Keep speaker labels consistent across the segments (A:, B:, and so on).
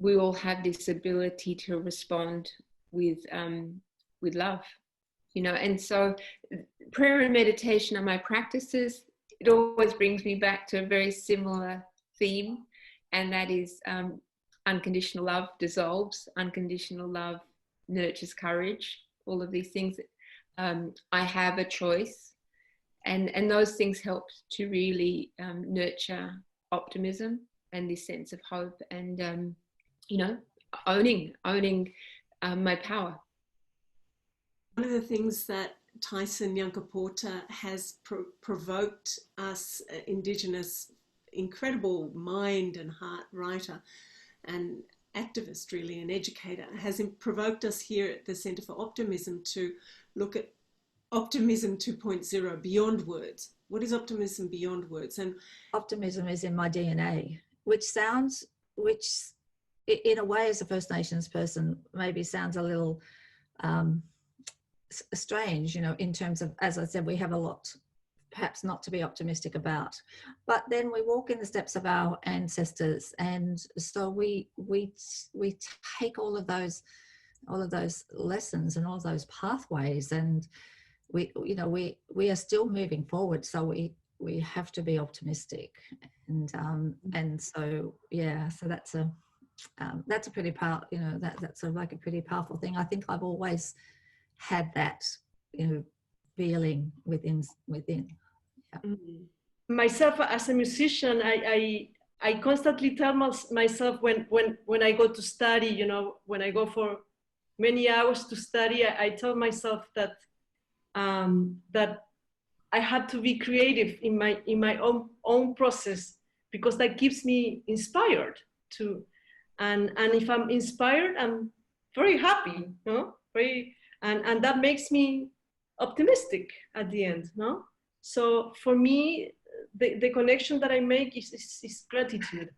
A: we all have this ability to respond with love, you know. And so prayer and meditation are my practices. It always brings me back to a very similar theme, and that is unconditional love dissolves, unconditional love nurtures courage, all of these things. I have a choice, and those things help to really nurture optimism and this sense of hope, and you know, owning my power.
B: One of the things that Tyson Yunkaporta has provoked us Indigenous, incredible mind and heart writer and activist, really, an educator, has provoked us here at the Centre for Optimism to look at Optimism 2.0, beyond words. What is optimism beyond words? And
C: optimism is in my DNA, which in a way, as a First Nations person, maybe sounds a little strange, you know, in terms of, as I said, we have a lot perhaps not to be optimistic about, but then we walk in the steps of our ancestors, and so we take all of those lessons and all of those pathways, and we are still moving forward, so we have to be optimistic, and so yeah, so that's a pretty powerful, you know, that's like a pretty powerful thing. I think I've always had that, you know, feeling within. Yeah.
D: Mm-hmm. Myself as a musician, I constantly tell myself when I go to study, you know, when I go for many hours to study, I tell myself that that I had to be creative in my own process, because that keeps me inspired to, and if I'm inspired, I'm very happy, no? And that makes me optimistic at the end, no? So for me, the connection that I make is gratitude.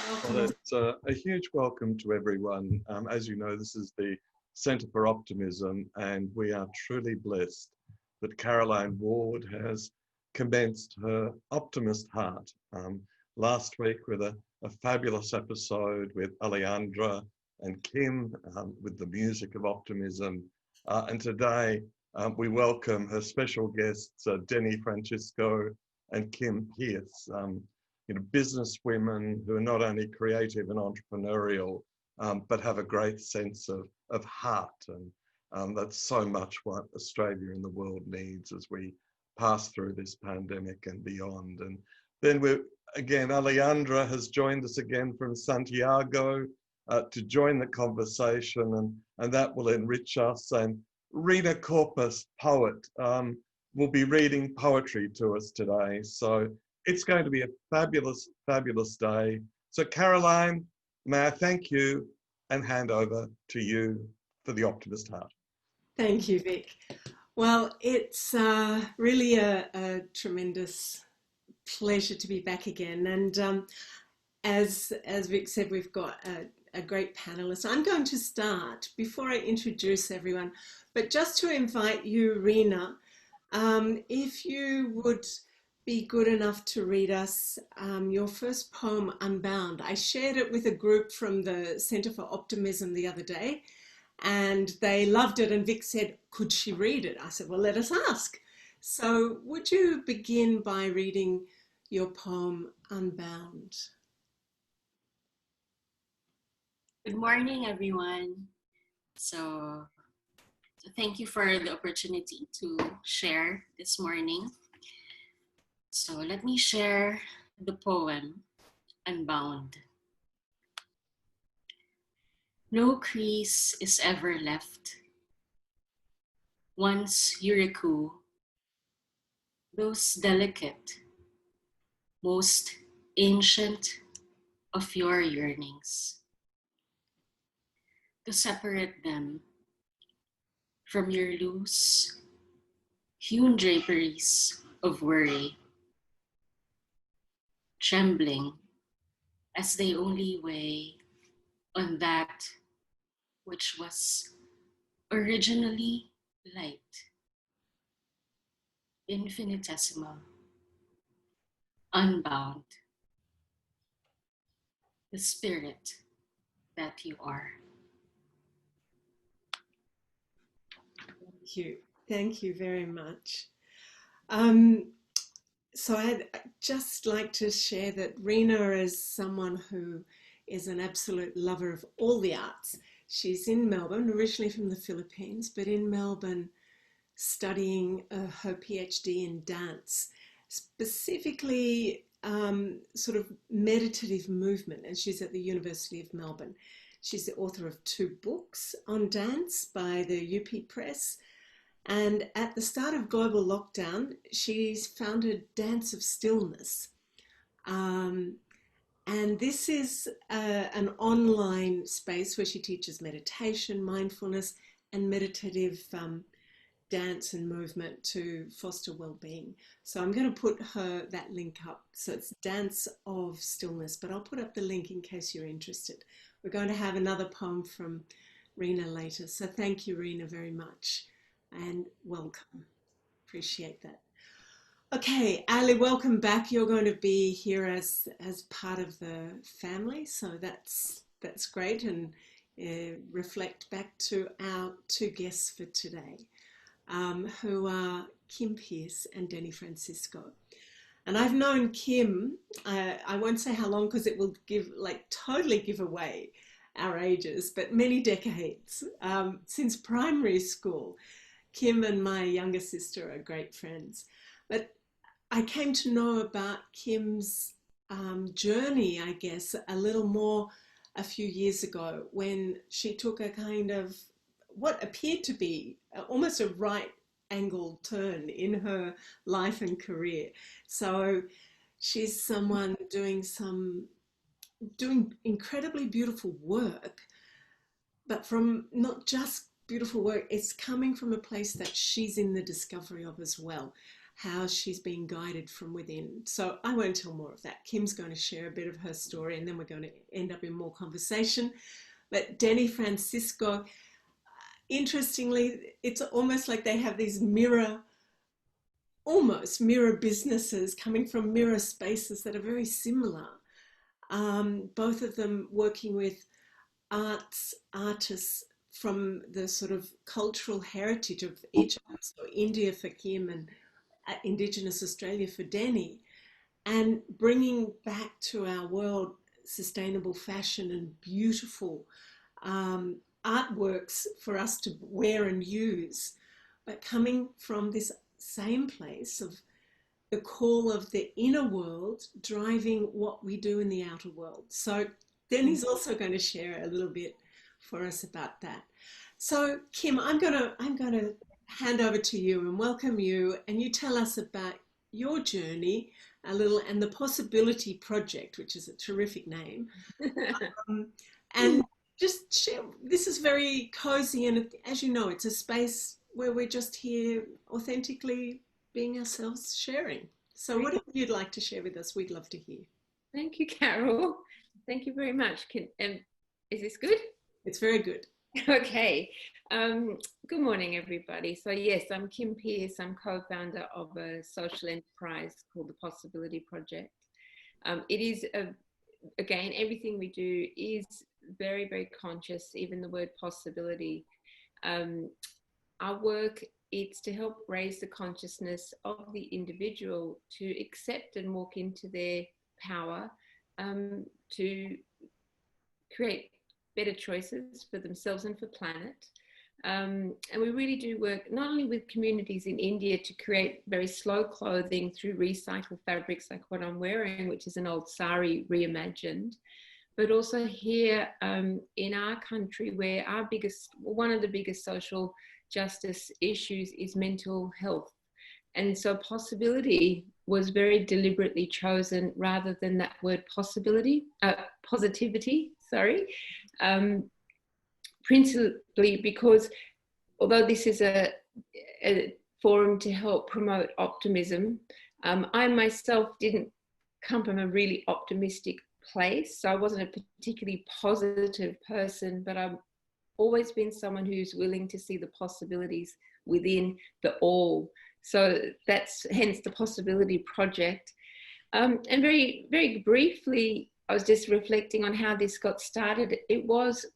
B: Welcome.
E: Well, it's a huge welcome to everyone. As you know, this is the Centre for Optimism, and we are truly blessed that Caroline Ward has commenced her Optimist Heart last week with a fabulous episode with Alejandra and Kim with the music of optimism. And today we welcome her special guests, Denni Francisco and Kim Pearce. Business women who are not only creative and entrepreneurial, but have a great sense of heart. And that's so much what Australia and the world needs as we pass through this pandemic and beyond. And then Alejandra has joined us again from Santiago to join the conversation, and that will enrich us. And Rina Corpus, poet, will be reading poetry to us today. So it's going to be a fabulous, fabulous day. So Caroline, may I thank you and hand over to you for the Optimist Heart.
B: Thank you, Vic. Well, it's really a tremendous pleasure to be back again. And as Vic said, we've got a great panelist. I'm going to start before I introduce everyone, but just to invite you, Rina, if you would be good enough to read us your first poem, Unbound. I shared it with a group from the Centre for Optimism the other day, and they loved it. And Vic said, could she read it? I said, well, let us ask. So would you begin by reading your poem, Unbound?
F: Good morning, everyone. So thank you for the opportunity to share this morning. So let me share the poem, Unbound. No crease is ever left. Once you recoup those delicate, most ancient of your yearnings, to separate them from your loose, hewn draperies of worry, trembling as they only weigh on that which was originally light, infinitesimal, unbound, the spirit that you are.
B: Thank you. Thank you very much. So I'd just like to share that Rina is someone who is an absolute lover of all the arts. She's in Melbourne, originally from the Philippines, but in Melbourne studying her PhD in dance, specifically sort of meditative movement, and she's at the University of Melbourne. She's the author of 2 books on dance by the UP Press. And at the start of global lockdown, she's founded Dance of Stillness. And this is an online space where she teaches meditation, mindfulness, and meditative dance and movement to foster well-being. So I'm going to put that link up. So it's Dance of Stillness, but I'll put up the link in case you're interested. We're going to have another poem from Rina later. So thank you, Rina, very much. And welcome. Appreciate that. Okay, Ali, welcome back. You're going to be here as part of the family, so that's great, and reflect back to our 2 guests for today, who are Kim Pearce and Denni Francisco. And I've known Kim, I won't say how long because it will totally give away our ages, but many decades, since primary school. Kim and my younger sister are great friends. But I came to know about Kim's journey, I guess, a little more a few years ago when she took a kind of what appeared to be almost a right angle turn in her life and career. So she's someone doing incredibly beautiful work, but from not just beautiful work, it's coming from a place that she's in the discovery of as well. how she's being guided from within. So I won't tell more of that. Kim's going to share a bit of her story, and then we're going to end up in more conversation. But Denni, Francisco, interestingly, it's almost like they have these almost mirror businesses coming from mirror spaces that are very similar. Both of them working with artists from the sort of cultural heritage of each of them. So India for Kim and Indigenous Australia for Denni, and bringing back to our world sustainable fashion and beautiful artworks for us to wear and use, but coming from this same place of the call of the inner world driving what we do in the outer world. So Denni's also going to share a little bit for us about that. So Kim, I'm going to hand over to you and welcome you, and you tell us about your journey a little, and the Possibility Project, which is a terrific name. And just share, this is very cozy, and as you know, it's a space where we're just here authentically being ourselves, sharing. So whatever you'd like to share with us, we'd love to hear.
A: Thank you, Carol. Thank you very much. Is this good?
B: It's very good.
A: Okay. Good morning, everybody. So yes, I'm Kim Pearce. I'm co-founder of a social enterprise called the Possibility Project. It is, again, everything we do is very, very conscious, even the word possibility. Our work, it's to help raise the consciousness of the individual to accept and walk into their power, to create better choices for themselves and for planet. And we really do work not only with communities in India to create very slow clothing through recycled fabrics like what I'm wearing, which is an old sari reimagined, but also here in our country, where one of the biggest social justice issues is mental health. And so possibility was very deliberately chosen rather than that word positivity, principally because although this is a forum to help promote optimism, I myself didn't come from a really optimistic place. So I wasn't a particularly positive person, but I've always been someone who's willing to see the possibilities within the all. So that's hence the Possibility Project. And very, very briefly, I was just reflecting on how this got started. It was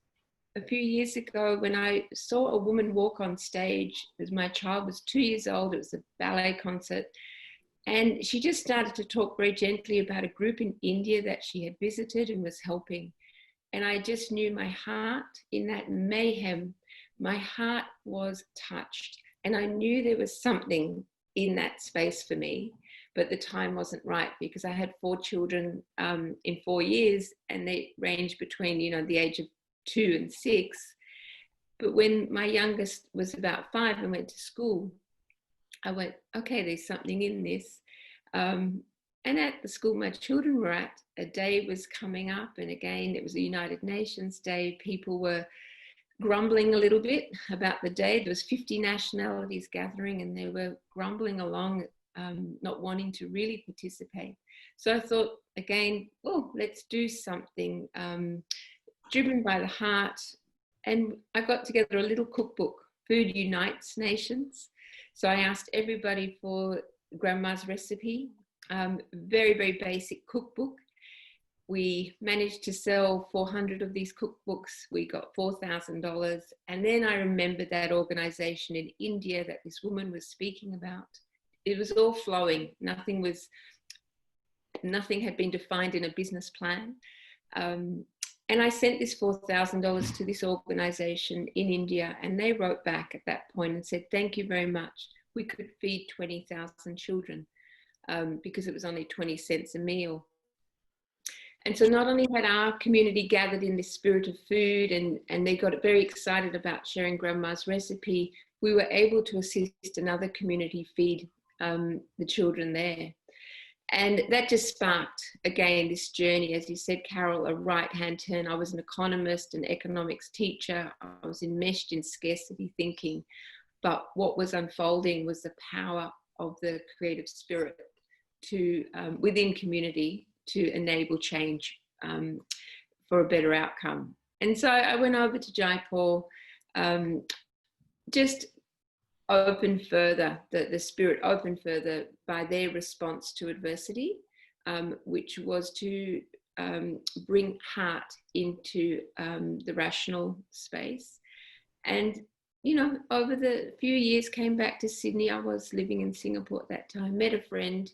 A: a few years ago when I saw a woman walk on stage, as my child was 2 years old. It was a ballet concert. And she just started to talk very gently about a group in India that she had visited and was helping. And I just knew my heart, in that mayhem, my heart was touched. And I knew there was something in that space for me, but the time wasn't right because I had 4 children in 4 years, and they ranged between, the age of 2 and 6. But when my youngest was about 5 and went to school, I went, okay, there's something in this. And at the school my children were at, a day was coming up, and again, it was a United Nations Day. People were grumbling a little bit about the day. There was 50 nationalities gathering, and they were grumbling along, not wanting to really participate. So I thought, again, let's do something driven by the heart. And I got together a little cookbook, Food Unites Nations. So I asked everybody for grandma's recipe, very, very basic cookbook. We managed to sell 400 of these cookbooks. We got $4,000. And then I remembered that organization in India that this woman was speaking about. It was all flowing. Nothing had been defined in a business plan. And I sent this $4,000 to this organization in India, and they wrote back at that point and said, thank you very much. We could feed 20,000 children because it was only 20 cents a meal. And so not only had our community gathered in this spirit of food, and they got very excited about sharing grandma's recipe, we were able to assist another community feed the children there. And that just sparked, again, this journey, as you said, Carol, a right-hand turn. I was an economist, an economics teacher. I was enmeshed in scarcity thinking. But what was unfolding was the power of the creative spirit to within community to enable change for a better outcome. And so I went over to Jaipur, just open further, the spirit opened further by their response to adversity, which was to bring heart into the rational space. And, you know, over the few years, came back to Sydney. I was living in Singapore at that time, met a friend,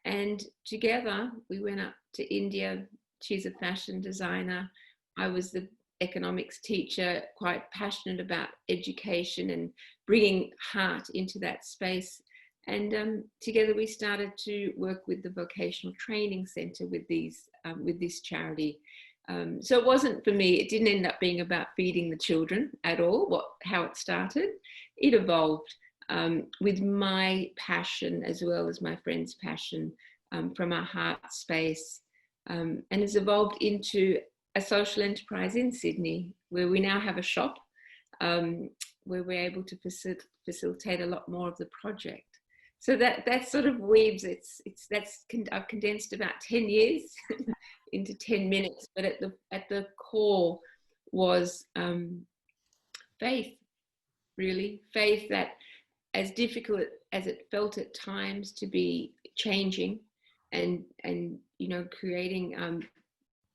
A: and together we went up to India. She's a fashion designer. I was the economics teacher, quite passionate about education and bringing heart into that space. And together we started to work with the vocational training centre with this charity. So it wasn't for me, it didn't end up being about feeding the children at all, how it started. It evolved with my passion as well as my friend's passion from our heart space, and has evolved into a social enterprise in Sydney, where we now have a shop where we're able to facilitate a lot more of the project. So that sort of weaves, I've condensed about 10 years into 10 minutes, but at the core was faith, really. Faith that, as difficult as it felt at times to be changing and you know, creating,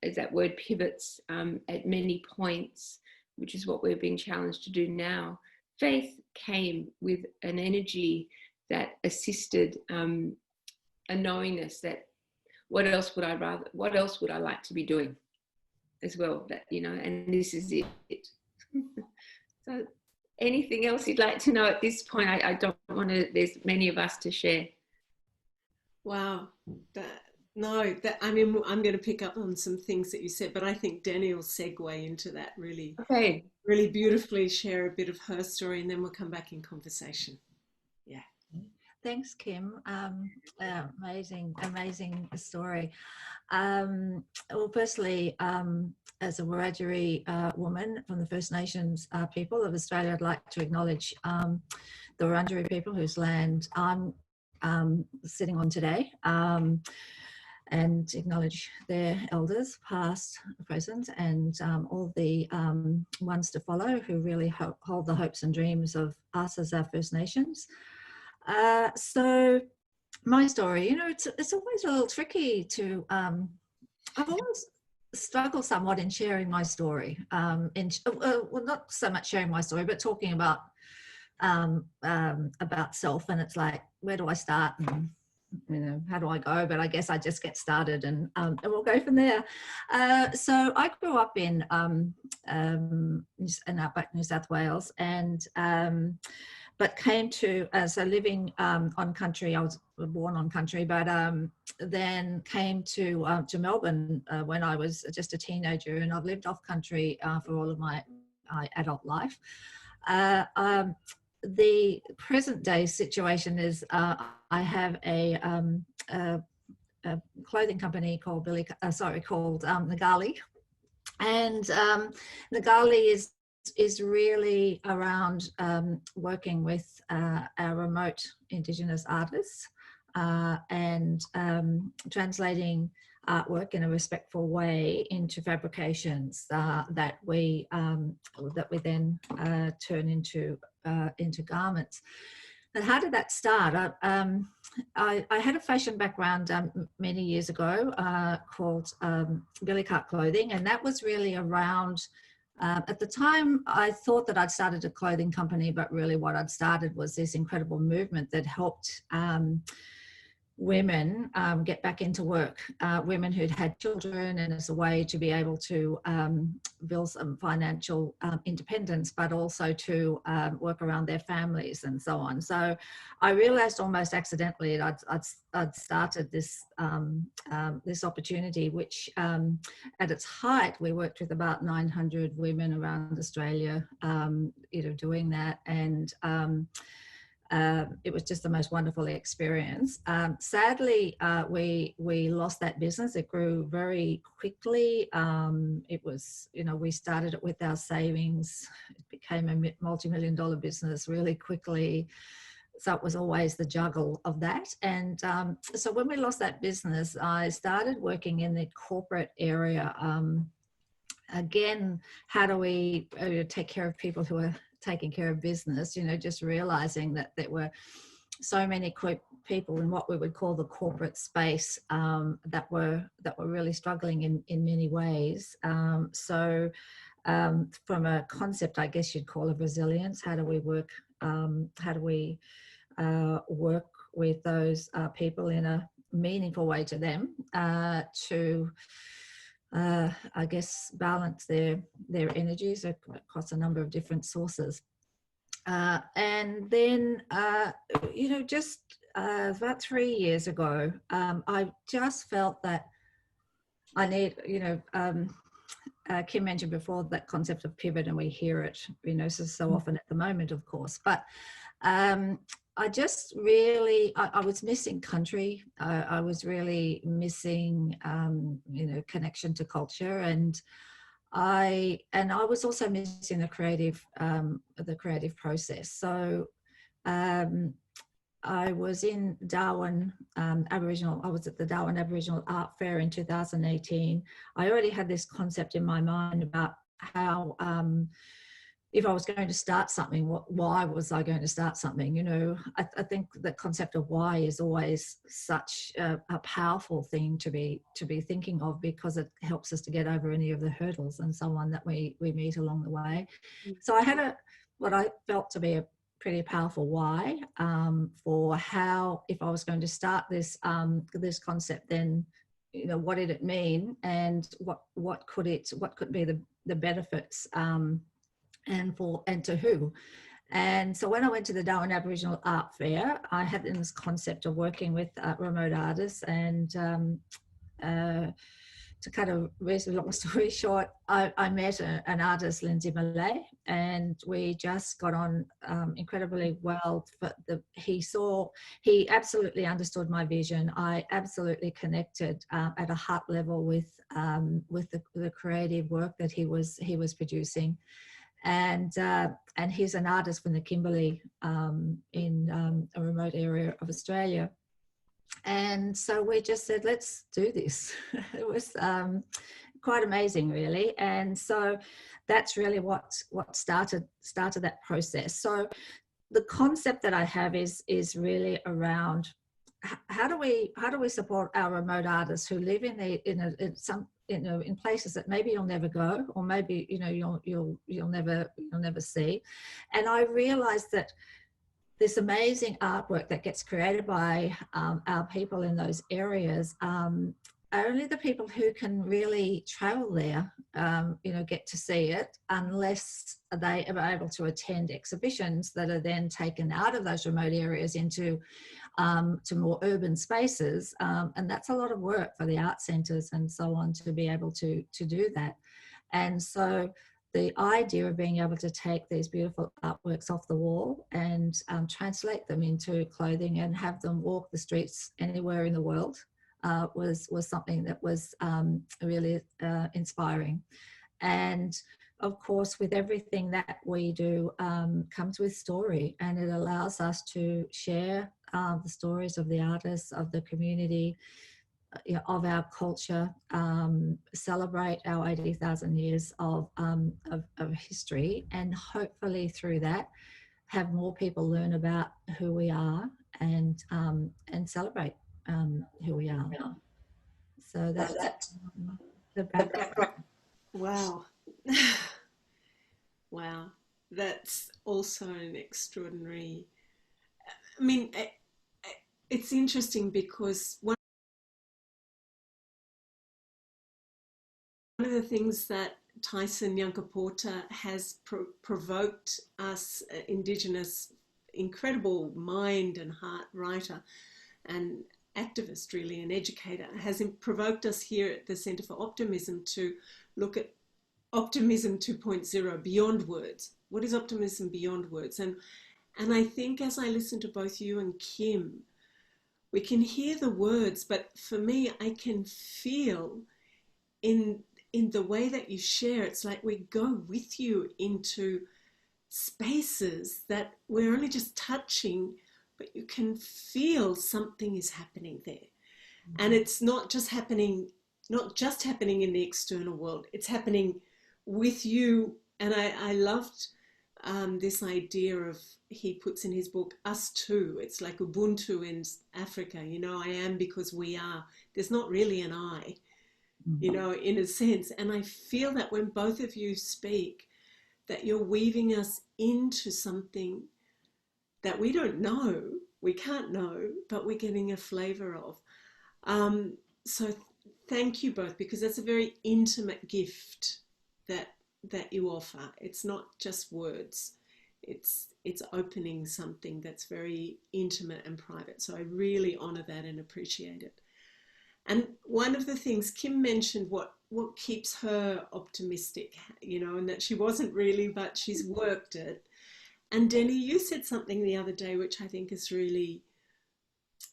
A: as that word pivots at many points, which is what we're being challenged to do now, faith came with an energy that assisted a knowingness that what else would I like to be doing as well, that, you know, and this is it. So anything else you'd like to know at this point? I don't want to, there's many of us to share.
B: Wow. I mean, I'm going to pick up on some things that you said, but I think Denni will segue into that really,
A: Okay.
B: really beautifully, share a bit of her story, and then we'll come back in conversation. Yeah.
C: Thanks, Kim. Amazing story. Well, firstly, as a Wiradjuri woman from the First Nations people of Australia, I'd like to acknowledge the Wurundjeri people whose land I'm sitting on today, and acknowledge their elders, past, present, and all the ones to follow who really hold the hopes and dreams of us as our First Nations. So my story, you know, it's always a little tricky to, I've always struggled somewhat in sharing my story, well, not so much sharing my story, but talking about self, and it's like, where do I start, and, you know, how do I go? But I guess I just get started, and we'll go from there. So I grew up in outback New South Wales, and but came to, so living on country. I was born on country, but then came to Melbourne when I was just a teenager, and I've lived off country for all of my adult life. The present day situation is I have a clothing company called Ngali, and Ngali is really around working with our remote Indigenous artists and translating artwork in a respectful way into fabrications that we then turn into garments. And how did that start? I had a fashion background many years ago called Billy Cart Clothing, and that was really around, at the time I thought that I'd started a clothing company, but really what I'd started was this incredible movement that helped women get back into work, women who'd had children, and as a way to be able to build some financial independence, but also to work around their families and so on. So I realized almost accidentally I'd started this this opportunity, which at its height we worked with about 900 women around Australia, you know, doing that, and it was just the most wonderful experience. Sadly, we lost that business. It grew very quickly. It was, you know, we started it with our savings. It became a multi-million-dollar business really quickly. so it was always the juggle of that. And so when we lost that business, I started working in the corporate area. Again, how do we take care of people who are taking care of business? You know, just realizing that there were so many people in what we would call the corporate space that were really struggling in many ways. So from a concept, I guess you'd call, of resilience, how do we work? How do we work with those people in a meaningful way to them to I guess balance their energies across a number of different sources. And then, you know, just about 3 years ago, I just felt that I need, you know, Kim mentioned before that concept of pivot, and we hear it, you know, so often at the moment, of course. But I just really, I was missing country. I was really missing, you know, connection to culture, and I was also missing the creative process. So I was in Darwin Aboriginal. I was at the Darwin Aboriginal Art Fair in 2018. I already had this concept in my mind about how if I was going to start something, why was I going to start something? You know, I think the concept of why is always such a powerful thing to be thinking of, because it helps us to get over any of the hurdles and so on that we meet along the way. So I had what I felt to be a pretty powerful why for how, if I was going to start this this concept, then, you know, what did it mean, and what could be the benefits, and to who. And so when I went to the Darwin Aboriginal Art Fair, I had this concept of working with remote artists, and to cut a reasonably long story short, I met an artist, Lindsay Malay, and we just got on incredibly well. He absolutely understood my vision. I absolutely connected at a heart level with the creative work that he was producing. And he's an artist from the Kimberley in a remote area of Australia. And so we just said, let's do this. It was quite amazing, really. And so that's really what started that process. So the concept that I have is really around how do we support our remote artists who live in places that maybe you'll never go, or maybe, you know, you'll never see. And I realized that this amazing artwork that gets created by our people in those areas, only the people who can really travel there, you know, get to see it, unless they are able to attend exhibitions that are then taken out of those remote areas into to more urban spaces. And that's a lot of work for the art centres and so on to be able to do that. And so the idea of being able to take these beautiful artworks off the wall and translate them into clothing and have them walk the streets anywhere in the world was something that was really inspiring. And of course, with everything that we do comes with story, and it allows us to share the stories of the artists, of the community, you know, of our culture, celebrate our 80,000 years of history, and hopefully through that have more people learn about who we are and celebrate who we are. So that's the background.
B: Wow. Wow. That's also an extraordinary, I mean, it's interesting because one of the things that Tyson Yunkaporta has provoked us Indigenous, incredible mind and heart writer and activist, really, an educator, has provoked us here at the Centre for Optimism to look at Optimism 2.0, beyond words. What is optimism beyond words? And I think as I listen to both you and Kim, we can hear the words, but for me, I can feel in the way that you share, it's like we go with you into spaces that we're only just touching but you can feel something is happening there. And it's not just happening in the external world, it's happening with you. And I loved this idea of, he puts in his book, us too. It's like Ubuntu in Africa, you know, I am because we are. There's not really an I, you know, in a sense. And I feel that when both of you speak, that you're weaving us into something that we don't know, we can't know, but we're getting a flavor of. So thank you both, because that's a very intimate gift that you offer. It's not just words. It's opening something that's very intimate and private. So I really honor that and appreciate it. And one of the things Kim mentioned, what keeps her optimistic, you know, and that she wasn't really, but she's worked it. And Denni, you said something the other day, which I think is really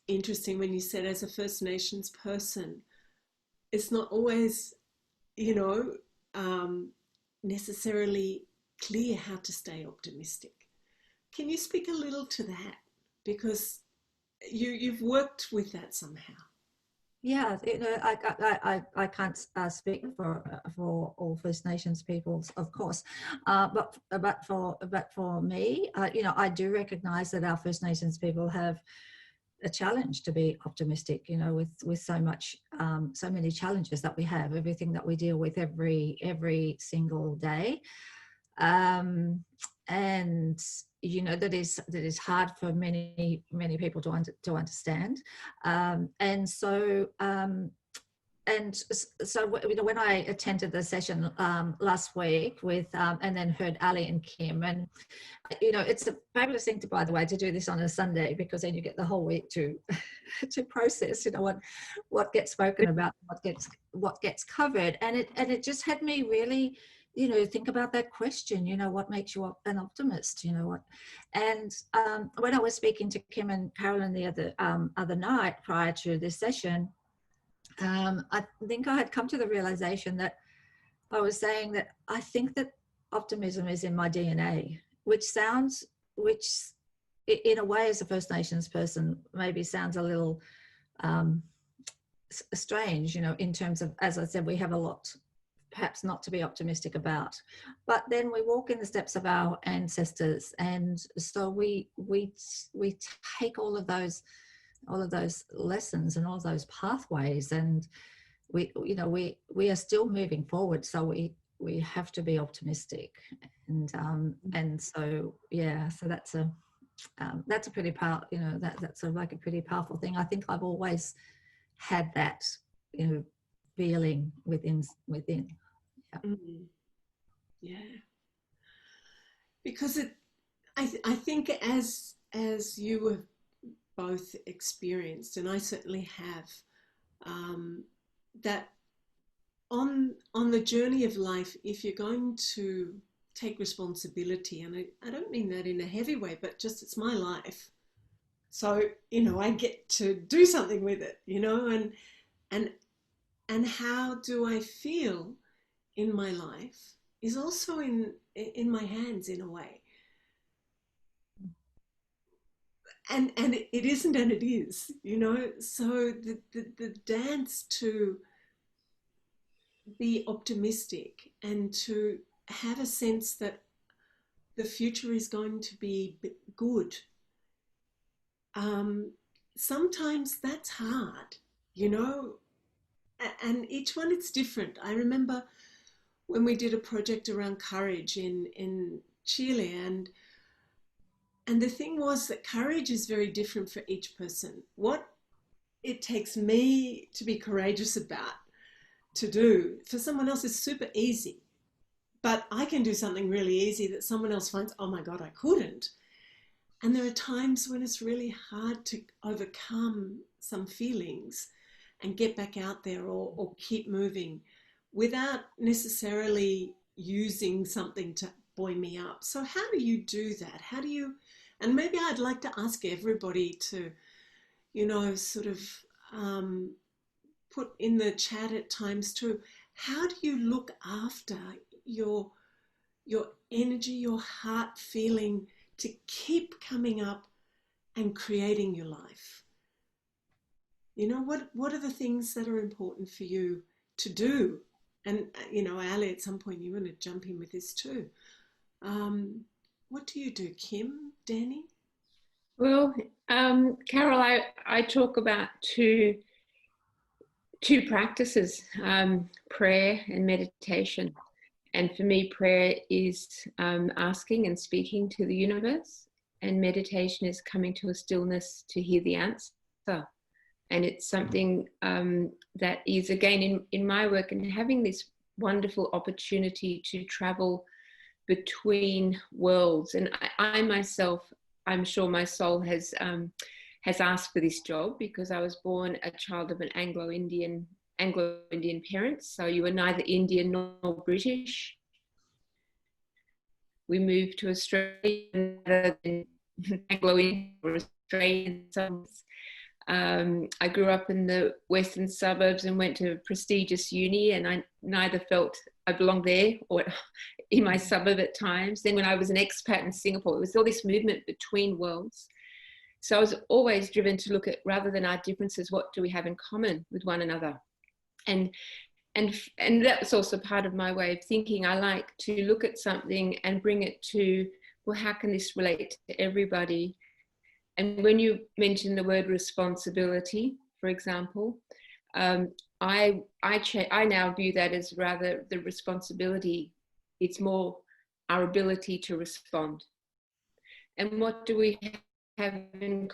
B: interesting, when you said, as a First Nations person, it's not always, you know, necessarily clear how to stay optimistic. Can you speak a little to that? Because you've worked with that somehow.
C: Yeah, you know, I can't speak for all First Nations peoples, of course, but for me, you know, I do recognise that our First Nations people have a challenge to be optimistic, you know, with so much, so many challenges that we have, everything that we deal with every single day, and you know, that is hard for many people to understand, and so you know, when I attended the session last week with and then heard Ali and Kim, and you know, it's a fabulous thing, by the way, to do this on a Sunday, because then you get the whole week to process, you know, what gets spoken about, what gets covered, and it just had me really, you know, think about that question, you know, what makes you an optimist, you know, what. And when I was speaking to Kim and Carolyn the other night prior to this session, I think I had come to the realization that I was saying that I think that optimism is in my DNA, which in a way, as a First Nations person, maybe sounds a little strange, you know, in terms of, as I said, we have a lot perhaps not to be optimistic about, but then we walk in the steps of our ancestors, and so we take all of those lessons and all of those pathways, and we are still moving forward, so we have to be optimistic, and so yeah, so that's a pretty powerful, you know, that's like a pretty powerful thing. I think I've always had that, you know, feeling within. Yeah.
B: Mm-hmm. Yeah. Because I think as you have both experienced, and I certainly have, that on the journey of life, if you're going to take responsibility, and I don't mean that in a heavy way, but just it's my life. So, you know, I get to do something with it, you know, and how do I feel in my life is also in my hands, in a way. And it isn't, and it is, you know. So the dance to be optimistic and to have a sense that the future is going to be good. Sometimes that's hard, you know, and each one, it's different. I remember when we did a project around courage in Chile, and the thing was that courage is very different for each person. What it takes me to be courageous about, to do, for someone else is super easy. But I can do something really easy that someone else finds, oh my God, I couldn't. And there are times when it's really hard to overcome some feelings and get back out there, or keep moving without necessarily using something to buoy me up. So how do you do that? How do you, and maybe I'd like to ask everybody to, you know, sort of put in the chat at times too, how do you look after your energy, your heart feeling, to keep coming up and creating your life. You know, what are the things that are important for you to do? And, you know, Ali, at some point you want to jump in with this too. What do you do, Kim, Denni?
A: Well, Carol, I talk about two practices, prayer and meditation. And for me, prayer is asking and speaking to the universe, and meditation is coming to a stillness to hear the answer. And it's something that is, again, in my work, and having this wonderful opportunity to travel between worlds. And I myself, I'm sure my soul has asked for this job, because I was born a child of an Anglo-Indian parents. So you were neither Indian nor British. We moved to Australia rather than Anglo-Indian or Australian. I grew up in the western suburbs and went to a prestigious uni, and I neither felt I belonged there or in my suburb at times. Then when I was an expat in Singapore, it was all this movement between worlds. So I was always driven to look at, rather than our differences, what do we have in common with one another? And that's also part of my way of thinking. I like to look at something and bring it to, well, how can this relate to everybody? And when you mention the word responsibility, for example, I now view that as rather the responsibility. It's more our ability to respond. And what do we have in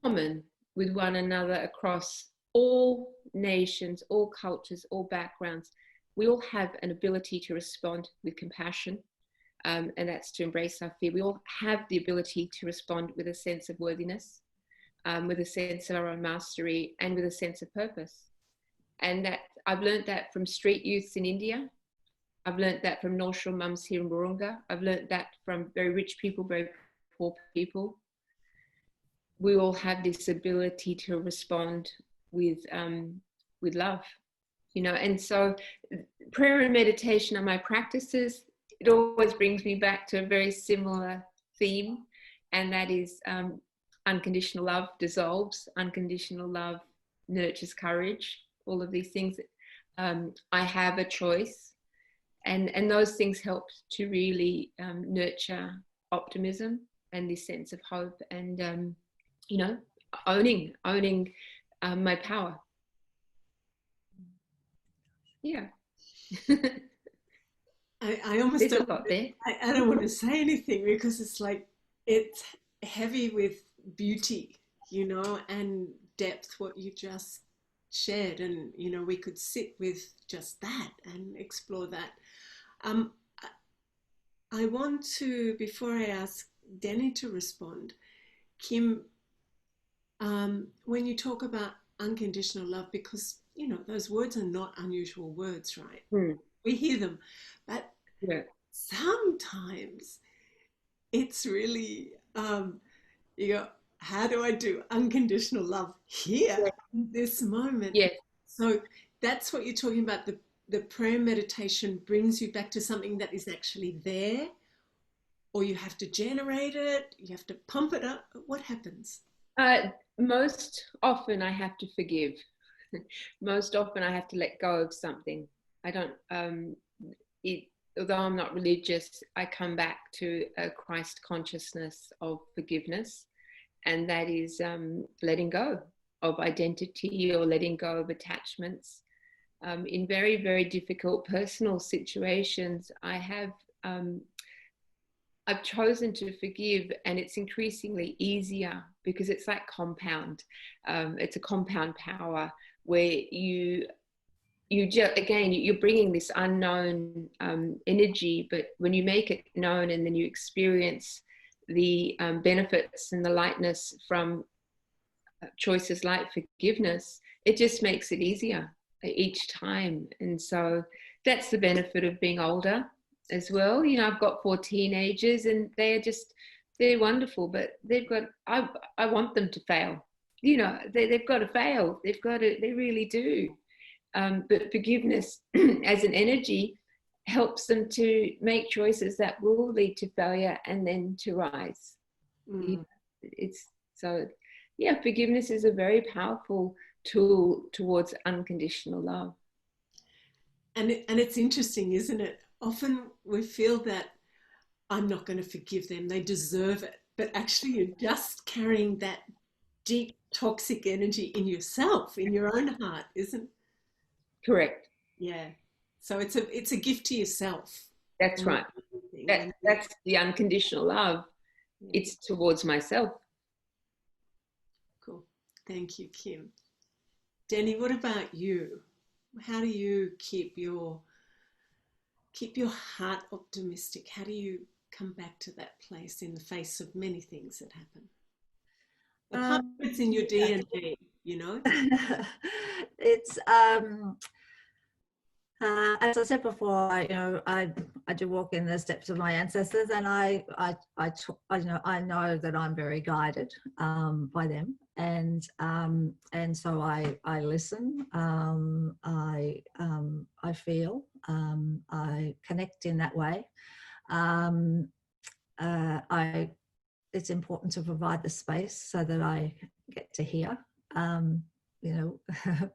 A: common with one another across all nations, all cultures, all backgrounds? We all have an ability to respond with compassion, and that's to embrace our fear. We all have the ability to respond with a sense of worthiness, with a sense of our own mastery, and with a sense of purpose. And that I've learned that from street youths in India. I've learned that from North Shore mums here in Wurrunga. I've learned that from very rich people, very poor people. We all have this ability to respond with love, you know. And so prayer and meditation are my practices. It always brings me back to a very similar theme, and that is unconditional love dissolves, unconditional love nurtures courage, all of these things. I have a choice, and those things help to really nurture optimism and this sense of hope, and you know, owning my power. Yeah.
B: I almost don't, I don't want to say anything, because it's like, it's heavy with beauty, you know, and depth, what you just shared. And, you know, we could sit with just that and explore that. I want to, before I ask Denni to respond, Kim, when you talk about unconditional love, because, you know, those words are not unusual words, right?
A: Mm.
B: We hear them, but
A: yeah,
B: sometimes it's really, you go, how do I do unconditional love here, in this moment?
A: Yes.
B: So that's what you're talking about. The prayer meditation brings you back to something that is actually there, or you have to generate it, you have to pump it up. What happens?
A: Most often I have to forgive. Most often I have to let go of something. I don't, although I'm not religious, I come back to a Christ consciousness of forgiveness, and that is letting go of identity, or letting go of attachments. In very, very difficult personal situations, I've chosen to forgive, and it's increasingly easier, because it's like compound. It's a compound power where you're bringing this unknown energy, but when you make it known and then you experience the benefits and the lightness from choices like forgiveness, it just makes it easier each time. And so that's the benefit of being older as well. You know, I've got 4 teenagers, and they're wonderful, but I want them to fail. You know, they've got to fail. They really do. But forgiveness as an energy helps them to make choices that will lead to failure and then to rise.
B: Mm.
A: So yeah, forgiveness is a very powerful tool towards unconditional love.
B: And it's interesting, isn't it? Often we feel that I'm not going to forgive them, they deserve it. But actually you're just carrying that deep toxic energy in yourself, in your own heart, isn't?
A: Correct.
B: Yeah. So it's a gift to yourself.
A: That's right. That's the unconditional love. It's towards myself.
B: Cool. Thank you, Kim. Denni, what about you? How do you keep your heart optimistic? How do you come back to that place in the face of many things that happen? Apart from it's in your DNA, you know?
C: It's as I said before, I do walk in the steps of my ancestors, and I know that I'm very guided by them, and so I listen, I feel, I connect in that way. It's important to provide the space so that I get to hear.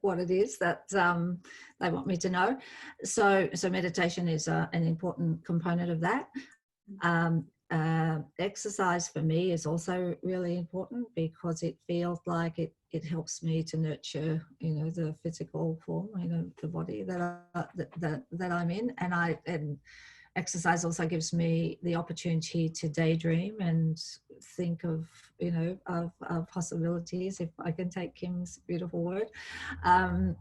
C: What it is that they want me to know. So meditation is an important component of that. Exercise for me is also really important because it feels like it helps me to nurture, the physical form, the body that I'm in, and exercise also gives me the opportunity to daydream and think of, of possibilities, if I can take Kim's beautiful word. So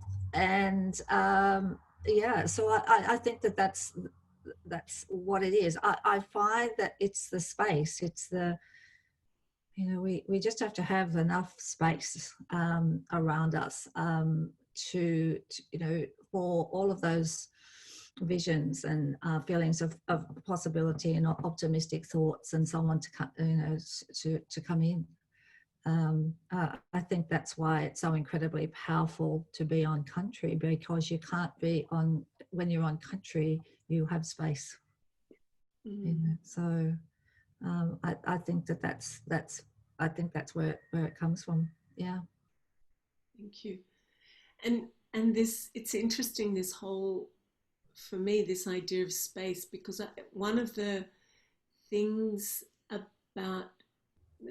C: I think that's what it is. I find that it's the space, it's the, we just have to have enough space around us to for all of those visions and feelings of possibility and optimistic thoughts, and someone to come, to come in. I think that's why it's so incredibly powerful to be on country, because you can't be on, when you're on country, you have space. So I think that's I think that's where it comes from. Yeah.
B: Thank you. And this, it's interesting, this whole, for me, this idea of space, because one of the things about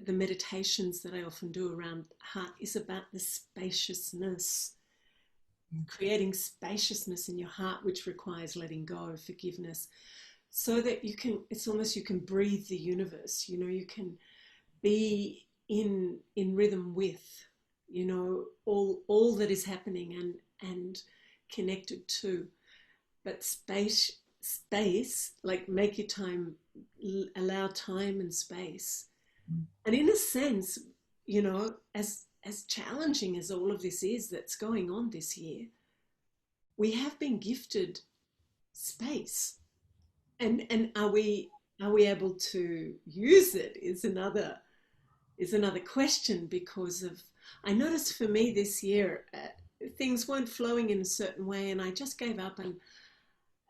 B: the meditations that I often do around heart is about the spaciousness, creating spaciousness in your heart, which requires letting go, forgiveness, so that you can, it's almost, you can breathe the universe, you can be in rhythm with, all that is happening and connected to. But space, like make your time, allow time and space. And in a sense, as challenging as all of this is that's going on this year, we have been gifted space. And are we able to use it is another question, because of, I noticed for me this year, things weren't flowing in a certain way, and I just gave up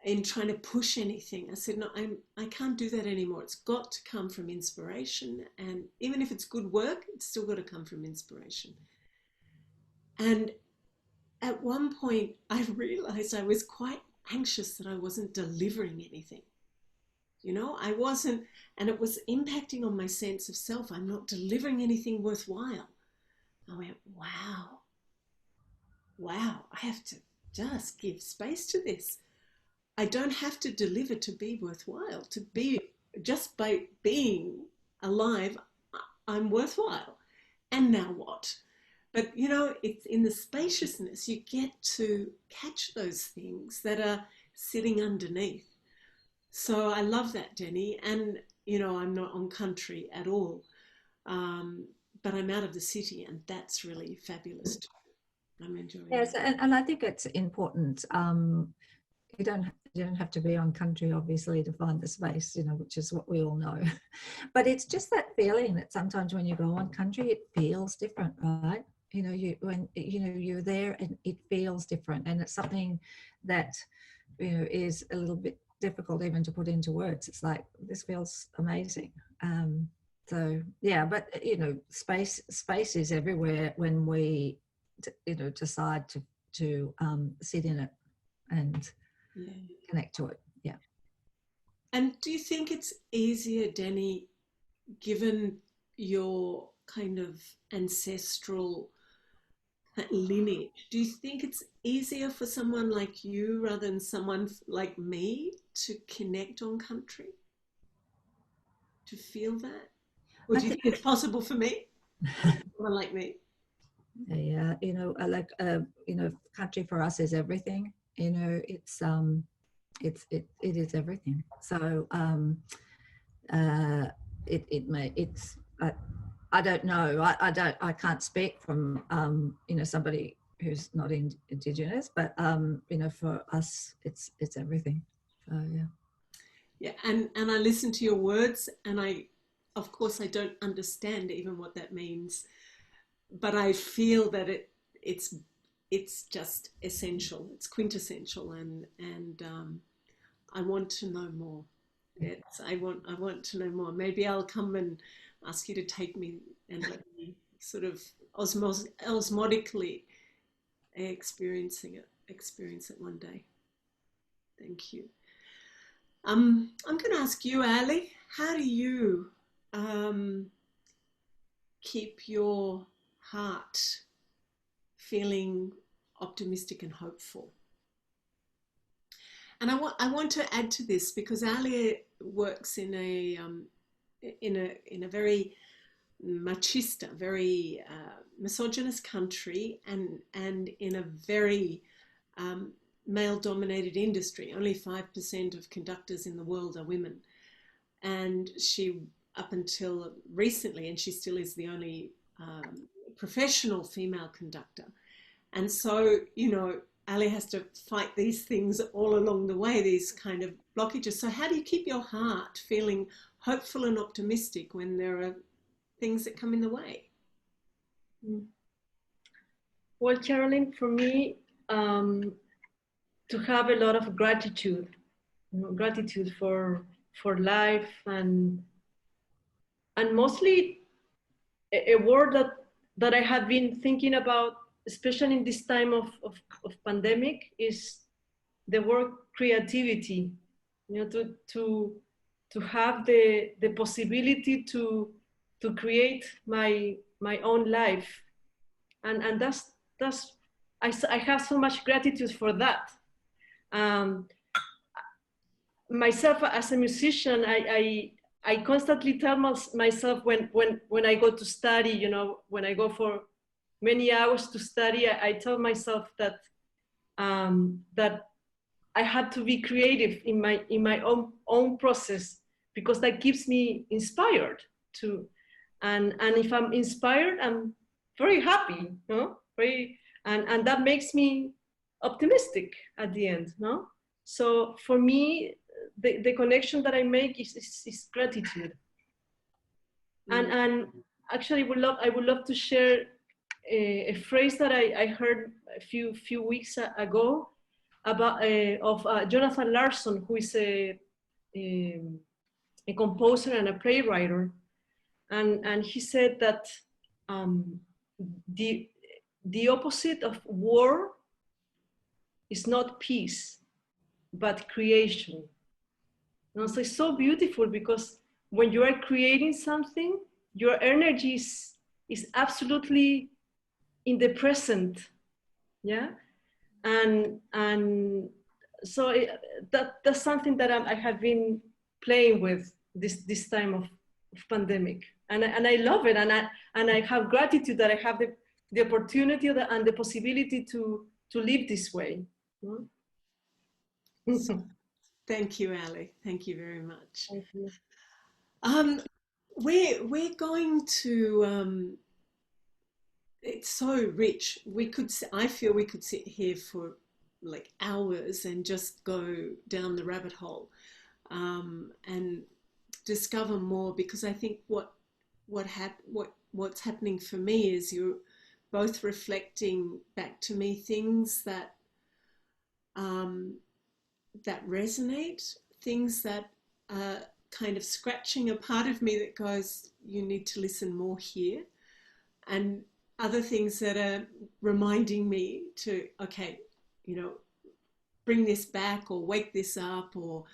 B: in trying to push anything. I said, no, I can't do that anymore. It's got to come from inspiration. And even if it's good work, it's still got to come from inspiration. And at one point, I realized I was quite anxious that I wasn't delivering anything. I wasn't, and it was impacting on my sense of self. I'm not delivering anything worthwhile. I went, wow, I have to just give space to this. I don't have to deliver to be worthwhile, to be, just by being alive, I'm worthwhile. And now what? But, it's in the spaciousness, you get to catch those things that are sitting underneath. So I love that, Denni. And, I'm not on country at all, but I'm out of the city, and that's really fabulous too. I'm enjoying it.
C: Yes, and I think it's important. You don't have to be on country, obviously, to find the space, which is what we all know. But it's just that feeling that sometimes when you go on country, it feels different, right? You're there and it feels different, and it's something that is a little bit difficult even to put into words. It's like, this feels amazing. So yeah, but space is everywhere when we decide to sit in it and connect to it. Yeah.
B: And do you think it's easier, Denni, given your kind of ancestral lineage, do you think it's easier for someone like you rather than someone like me to connect on country, to feel that? Or do you think it's possible for me, someone like me?
C: Yeah, country for us is everything. It is everything. So I don't know. I can't speak from somebody who's not Indigenous, but for us it's everything. So yeah.
B: Yeah, and I listen to your words, and of course I don't understand even what that means, but I feel that it's just essential. It's quintessential, and I want to know more. I want to know more. Maybe I'll come and ask you to take me and let me sort of osmotically experience it one day. Thank you. I'm going to ask you, Ali, how do you keep your heart feeling optimistic and hopeful? And I want to add to this, because Ali works in a very machista, very misogynist country, and in a very male-dominated industry. Only 5% of conductors in the world are women, and she, up until recently, and she still is the only professional female conductor. And so, Ali has to fight these things all along the way, these kind of blockages. So how do you keep your heart feeling hopeful and optimistic when there are things that come in the way?
D: Well, Caroline, for me, to have a lot of gratitude, gratitude for life, and mostly a word that I have been thinking about, especially in this time of pandemic, is the word creativity. To have the possibility to create my own life, and that's I have so much gratitude for that. Myself as a musician, I constantly tell myself when I go to study, when I go for many hours to study, I tell myself that that I had to be creative in my own process, because that keeps me inspired to, and if I'm inspired, I'm very happy, and that makes me optimistic at the end, no? So for me, the connection that I make is gratitude. And actually I would love to share a phrase that I heard a few weeks ago about of Jonathan Larson, who is a composer and a playwright, and he said that the opposite of war is not peace, but creation. So it's so beautiful, because when you are creating something, your energy is absolutely in the present, yeah, and so that's something that I have been playing with this time of pandemic, and I love it, and I have gratitude that I have the opportunity and the possibility to live this way.
B: Thank you, Ali. Thank you very much.
D: Thank you.
B: We're going to. It's so rich. I feel we could sit here for like hours and just go down the rabbit hole, and discover more. Because I think what's happening for me is you're both reflecting back to me things that that resonate, things that kind of scratching a part of me that goes, you need to listen more here. And other things that are reminding me to, okay, you know, bring this back or wake this up or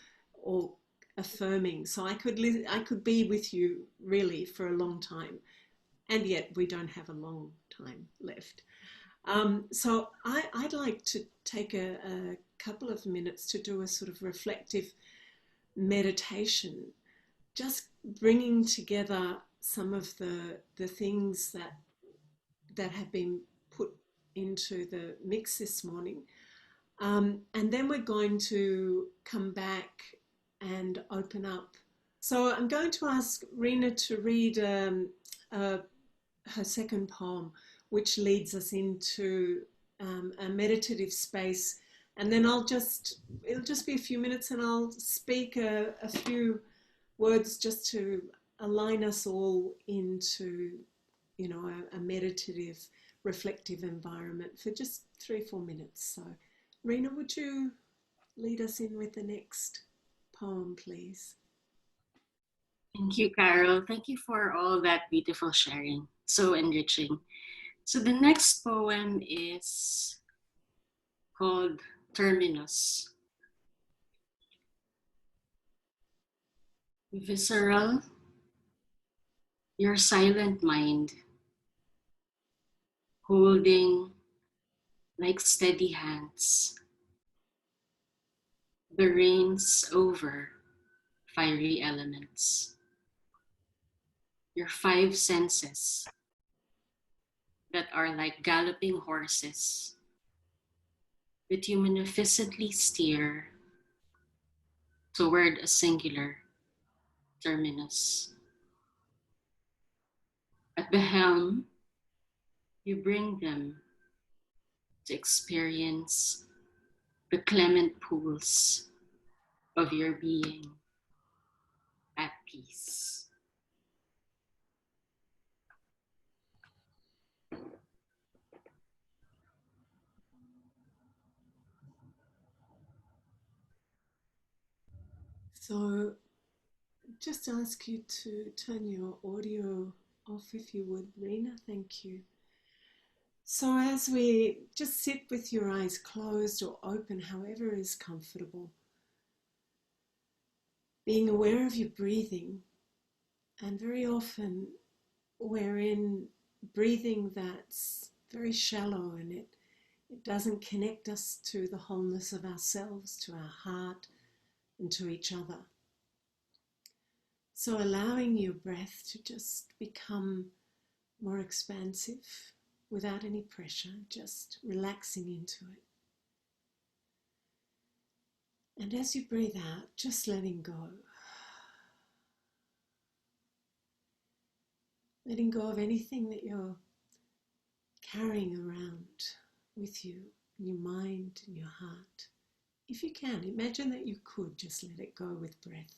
B: affirming. So I could be with you really for a long time, and yet we don't have a long time left. So I'd like to take a couple of minutes to do a sort of reflective meditation, just bringing together some of the things that have been put into the mix this morning. And then we're going to come back and open up. So I'm going to ask Rina to read her second poem, which leads us into a meditative space. And then it'll just be a few minutes, and I'll speak a few words just to align us all into, you know, a meditative, reflective environment for just 3-4 minutes. So Rina, would you lead us in with the next poem, please?
F: Thank you, Carol. Thank you for all that beautiful sharing. So enriching. So the next poem is called Terminus. Visceral, your silent mind, holding like steady hands the reins over fiery elements. Your 5 senses that are like galloping horses that you munificently steer toward a singular terminus. At the helm, you bring them to experience the clement pools of your being at peace.
B: So just ask you to turn your audio off if you would, Rina. Thank you. So as we just sit with your eyes closed or open, however is comfortable, being aware of your breathing, and very often we're in breathing that's very shallow, and it doesn't connect us to the wholeness of ourselves, to our heart, and to each other. So allowing your breath to just become more expansive without any pressure, just relaxing into it. And as you breathe out, just letting go. Letting go of anything that you're carrying around with you in your mind and your heart. If you can, imagine that you could just let it go with breath.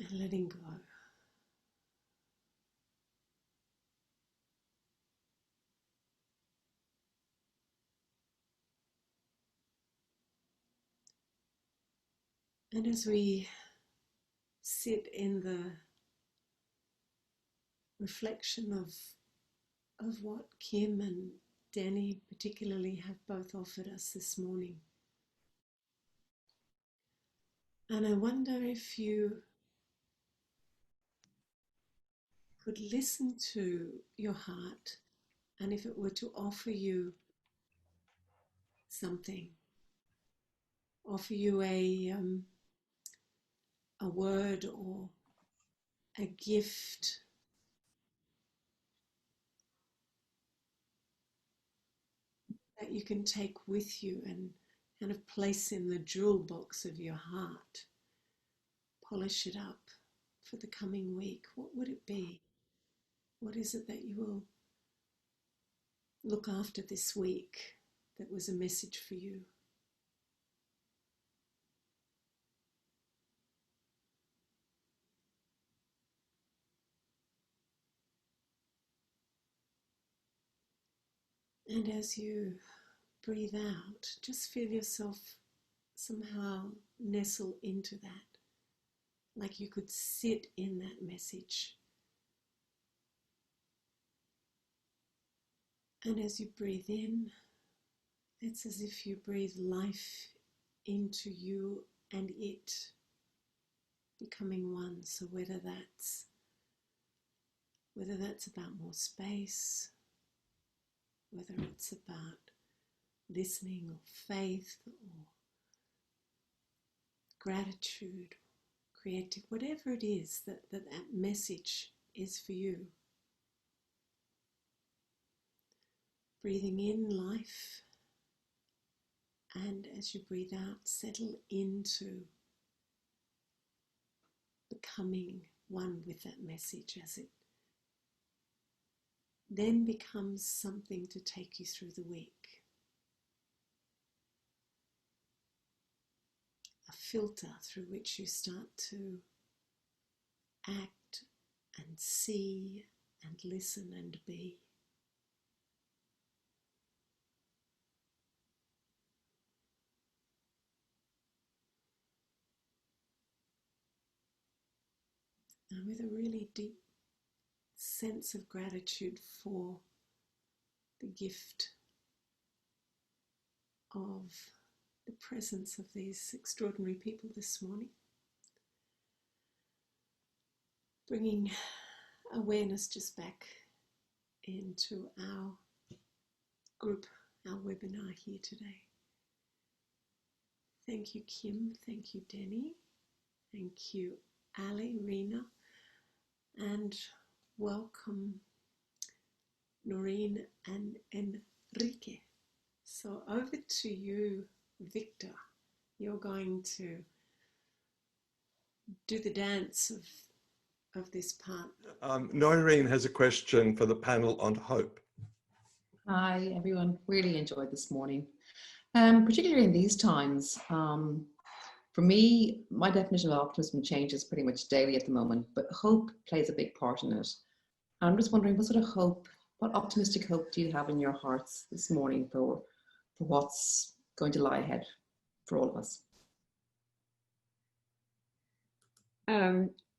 B: And letting go. And as we sit in the reflection of what Kim and Denni particularly have both offered us this morning, and I wonder if you could listen to your heart, and if it were to offer you something, offer you a word or a gift that you can take with you and kind of place in the jewel box of your heart, polish it up for the coming week, what would it be? What is it that you will look after this week that was a message for you? And as you breathe out, just feel yourself somehow nestle into that, like you could sit in that message. And as you breathe in, it's as if you breathe life into you and it becoming one. So whether that's about more space, whether it's about listening or faith or gratitude, creative, whatever it is that message is for you. Breathing in life, and as you breathe out, settle into becoming one with that message as it then becomes something to take you through the week. A filter through which you start to act and see and listen and be. And with a really deep sense of gratitude for the gift of the presence of these extraordinary people this morning, bringing awareness just back into our group, our webinar here today. Thank you, Kim. Thank you, Denni. Thank you, Ali, Rina, and welcome, Noreen and Enrique. So over to you, Victor. You're going to do the dance of this part.
E: Noreen has a question for the panel on hope.
G: Hi, everyone. Really enjoyed this morning. Particularly in these times. For me, my definition of optimism changes pretty much daily at the moment, but hope plays a big part in it. I'm just wondering, what sort of hope, what optimistic hope do you have in your hearts this morning for what's going to lie ahead for all of us?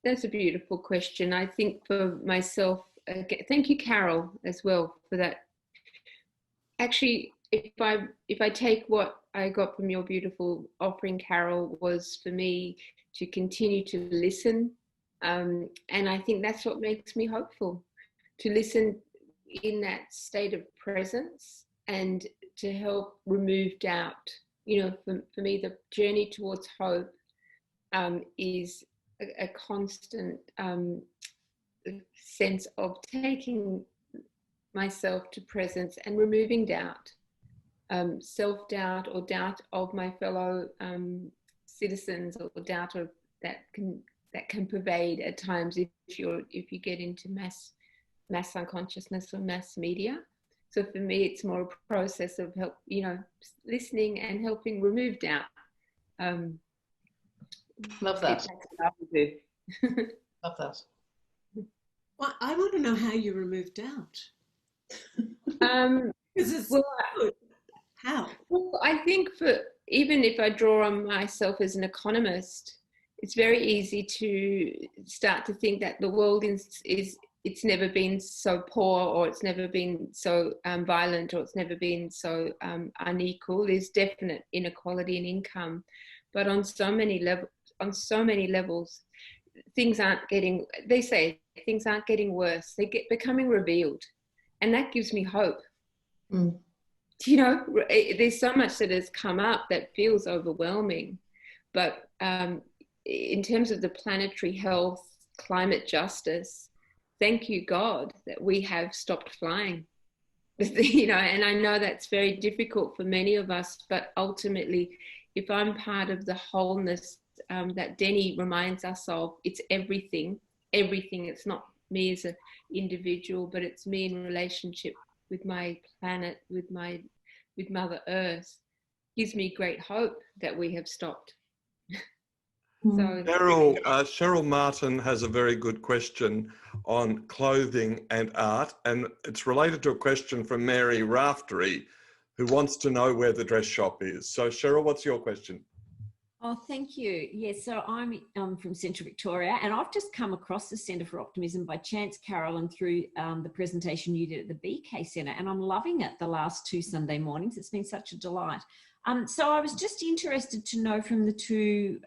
A: That's a beautiful question. I think for myself, thank you, Carol, as well for that. Actually, if I take what I got from your beautiful offering, Carol, was for me to continue to listen. And I think that's what makes me hopeful, to listen in that state of presence and to help remove doubt. You know, for me, the journey towards hope is a constant sense of taking myself to presence and removing doubt. Self-doubt or doubt of my fellow citizens, or doubt of that can pervade at times if you get into mass unconsciousness or mass media. So for me, it's more a process of listening and helping remove doubt.
G: Love that. Love that.
B: Well, I want to know how you remove doubt. How?
A: Well, I think even if I draw on myself as an economist, it's very easy to start to think that the world it's never been so poor, or it's never been so violent, or it's never been so unequal. There's definite inequality in income, but on so many levels, things aren't getting. They say things aren't getting worse; they becoming revealed, and that gives me hope.
G: Mm.
A: You know, there's so much that has come up that feels overwhelming, but in terms of the planetary health, climate justice, thank you, God, that we have stopped flying. You know, and I know that's very difficult for many of us, but ultimately, if I'm part of the wholeness that Denni reminds us of, it's everything. It's not me as an individual, but it's me in relationship with my planet, with Mother Earth, gives me great hope that we have stopped. So
E: Cheryl Martin has a very good question on clothing and art, and it's related to a question from Mary Raftery, who wants to know where the dress shop is. So Cheryl, what's your question?
H: Oh, thank you. Yes, so I'm from Central Victoria, and I've just come across the Centre for Optimism by chance, Carolyn, through the presentation you did at the BK Centre, and I'm loving it the last 2 Sunday mornings. It's been such a delight. So I was just interested to know from the 2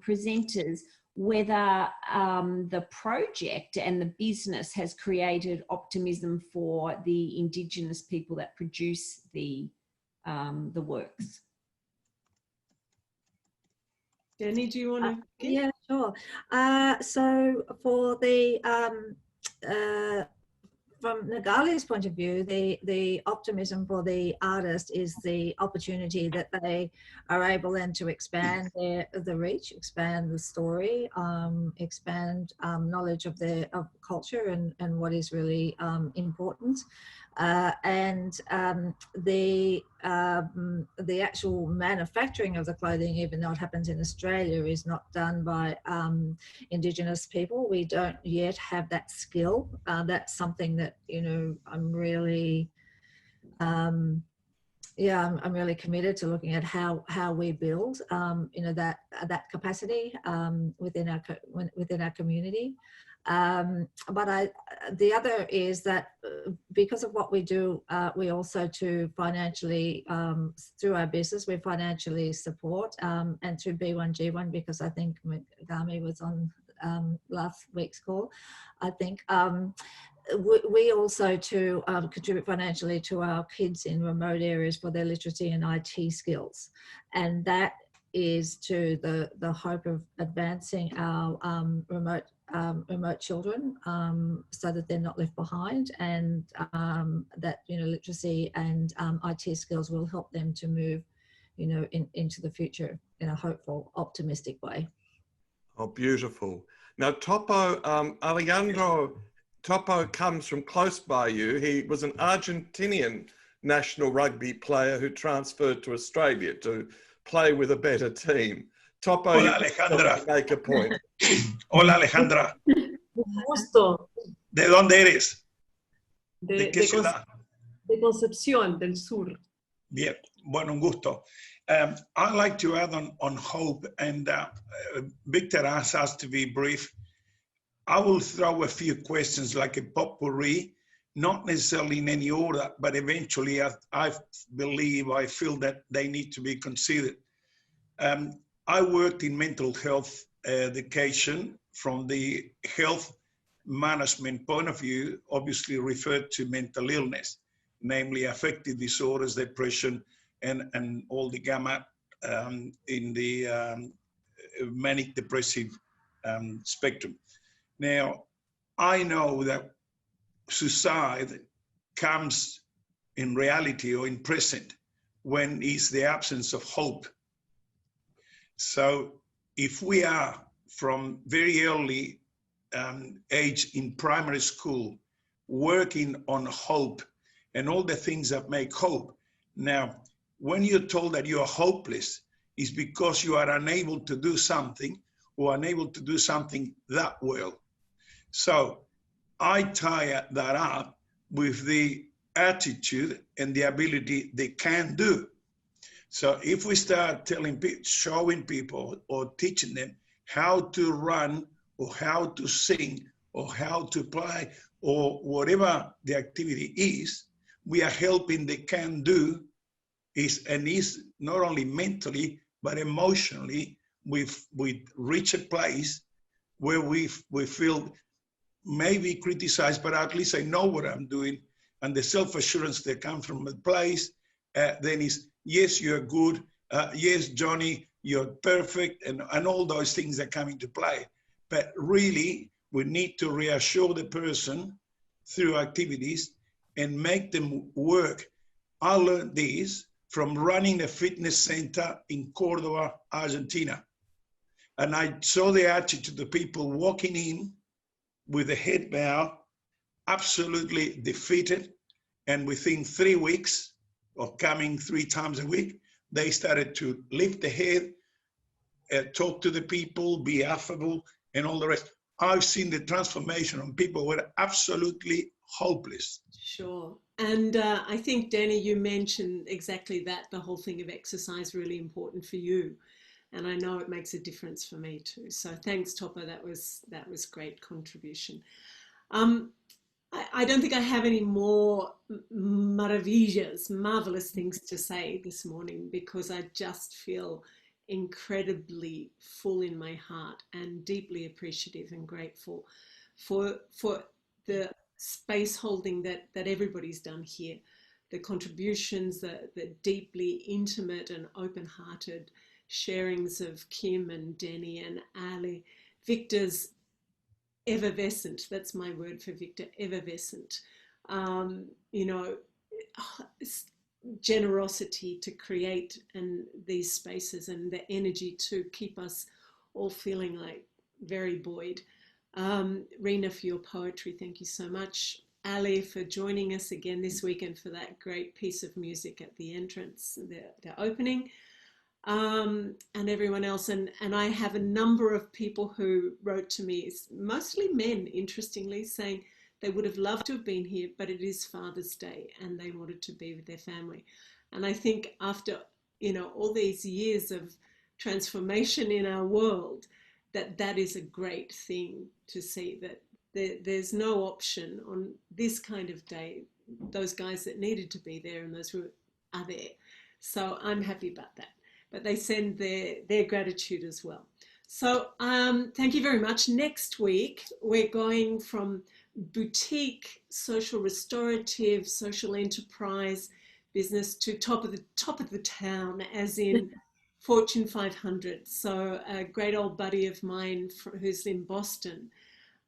H: presenters whether the project and the business has created optimism for the Indigenous people that produce the works.
B: Denni, do you want to?
C: Yeah, sure. So for the from Nagali's point of view, the optimism for the artist is the opportunity that they are able then to expand the reach, expand the story, expand knowledge of culture and what is really important. And the actual manufacturing of the clothing, even though it happens in Australia, is not done by Indigenous people. We don't yet have that skill. That's something that, you know, I'm really committed to looking at how we build, you know, that capacity within our community. But the other is that because of what we do, we also financially, through our business, we financially support, and through B1G1, because I think Gami was on last week's call, I think, we also contribute financially to our kids in remote areas for their literacy and IT skills. And that is to the hope of advancing our remote children, so that they're not left behind, and that, you know, literacy and IT skills will help them to move, you know, into the future in a hopeful, optimistic way.
E: Oh, beautiful. Now, Topo, Topo comes from close by you. He was an Argentinian national rugby player who transferred to Australia to play with a better team. Topo,
I: Hola, Alejandra.
E: Make a point.
I: Hola, Alejandra.
D: Un gusto.
I: ¿De dónde eres? ¿De qué ciudad?
D: De Concepción del Sur.
I: Bien, bueno, un gusto. I'd like to add on hope, and Victor has asked to be brief. I will throw a few questions like a potpourri, not necessarily in any order, but eventually I feel that they need to be considered. I worked in mental health education from the health management point of view, obviously referred to mental illness, namely affective disorders, depression, and all the gamut in the manic depressive spectrum. Now, I know that suicide comes in reality or in present when is the absence of hope. So if we are from very early age in primary school working on hope and all the things that make hope, now when you're told that you are hopeless, it's because you are unable to do something or unable to do something that well. So I tie that up with the attitude and the ability they can do. So if we start showing people or teaching them how to run or how to sing or how to play or whatever the activity is, we are helping the can do is not only mentally but emotionally we reach a place where we feel maybe criticized, but at least I know what I'm doing, and the self-assurance that comes from the place then is, yes, you're good, yes, Johnny, you're perfect, and all those things that come into play. But really, we need to reassure the person through activities and make them work. I learned this from running a fitness center in Cordoba, Argentina. And I saw the attitude of the people walking in with a head bow, absolutely defeated. And within 3 weeks of coming 3 times a week, they started to lift the head, talk to the people, be affable, and all the rest. I've seen the transformation on people who were absolutely hopeless.
B: Sure. And I think, Denni, you mentioned exactly that, the whole thing of exercise really important for you. And I know it makes a difference for me too. So thanks, Topper. That was great contribution. I don't think I have any more maravillas, marvelous things to say this morning, because I just feel incredibly full in my heart and deeply appreciative and grateful for the space holding that everybody's done here, the contributions, the deeply intimate and open-hearted sharings of Kim and Denni and Ali, Victor's effervescent, that's my word for Victor, effervescent, you know, generosity to create and these spaces, and the energy to keep us all feeling like very buoyed. Rina, for your poetry, thank you so much. Ali, for joining us again this weekend for that great piece of music at the entrance, the opening. And everyone else. And I have a number of people who wrote to me, mostly men, interestingly, saying they would have loved to have been here, but it is Father's Day and they wanted to be with their family. And I think after, you know, all these years of transformation in our world, that is a great thing to see, that there's no option on this kind of day, those guys that needed to be there and those who are there. So I'm happy about that. But they send their gratitude as well. So thank you very much. Next week, we're going from boutique, social restorative, social enterprise business to top of the town, as in Fortune 500. So a great old buddy of mine who's in Boston,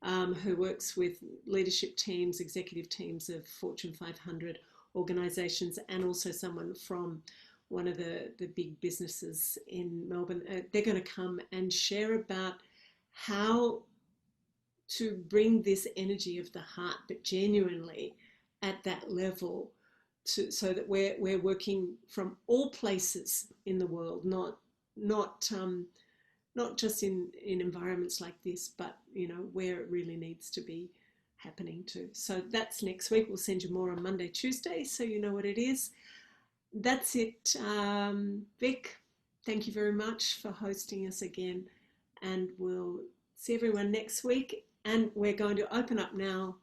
B: who works with leadership teams, executive teams of Fortune 500 organizations, and also someone from one of the big businesses in Melbourne. They're going to come and share about how to bring this energy of the heart, but genuinely at that level, so that we're working from all places in the world, not just in environments like this, but you know, where it really needs to be happening too. So that's next week. We'll send you more on Monday, Tuesday, so you know what it is. That's it. Vic, thank you very much for hosting us again, and we'll see everyone next week. And we're going to open up now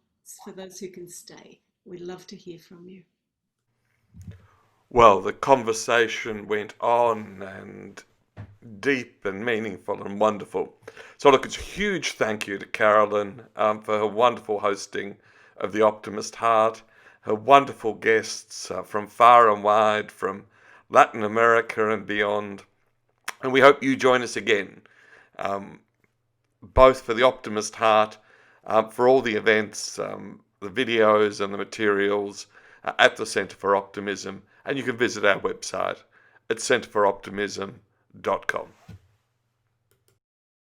B: for those who can stay. We'd love to hear from you.
E: Well, the conversation went on and deep and meaningful and wonderful. So look, it's a huge thank you to Carolyn for her wonderful hosting of the Optimist Heart, her wonderful guests from far and wide, from Latin America and beyond. And we hope you join us again, both for the Optimist Heart, for all the events, the videos and the materials at the Centre for Optimism. And you can visit our website at centreforoptimism.com.